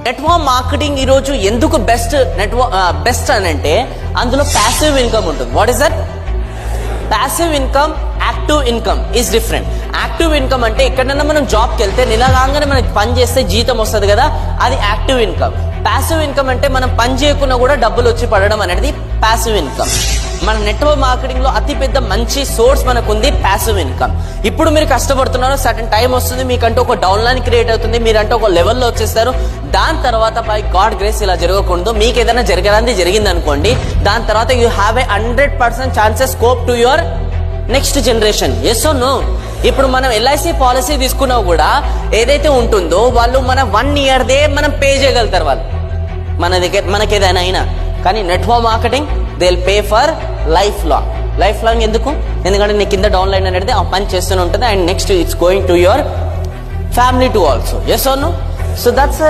Network marketing ఈ రోజు ఎందుకు బెస్ట్ అని అంటే అందులో ప్యాసివ్ ఇన్కమ్ ఉంటుంది. What is that? Passive income, active income is different. Active income అంటే ఎక్కడైనా మనం జాబ్కి వెళ్తే నెల కాగానే మనకి పని చేస్తే జీతం వస్తుంది కదా, అది యాక్టివ్ ఇన్కమ్. ప్యాసివ్ ఇన్కమ్ అంటే మనం పని చేయకుండా కూడా డబ్బులు వచ్చి పడడం అనేది ప్యాసివ్ ఇన్కమ్. మన నెట్వర్క్ మార్కెటింగ్ లో అతి పెద్ద మంచి సోర్స్ మనకు ఉంది ప్యాసివ్ ఇన్కమ్. ఇప్పుడు మీరు కష్టపడుతున్నారు, సర్టన్ టైం వస్తుంది, మీకంటూ ఒక డౌన్ లైన్ క్రియేట్ అవుతుంది, మీరంటే ఒక లెవెల్లో వచ్చేస్తారు. దాని తర్వాత బై గాడ్ గ్రేస్ ఇలా జరగకూడదు, మీకు ఏదైనా జరగడానికి జరిగింది అనుకోండి, దాని తర్వాత you have a 100% chances scope to your next generation. Yes or no? ఇప్పుడు మనం ఎల్ఐసి పాలసీ తీసుకున్నా కూడా ఏదైతే ఉంటుందో వాళ్ళు మన 1 year మనం పే చేయగలుగుతారు వాళ్ళు మన దగ్గర మనకి ఏదైనా అయినా. కానీ network marketing they will pay for life long. ఎందుకు? ఎందుకంటే నీ కింద డౌన్ లైన్ అనేది ఆ పని చేస్తూనే ఉంటుంది, and next it's going to your family to also. Yes or no? So that's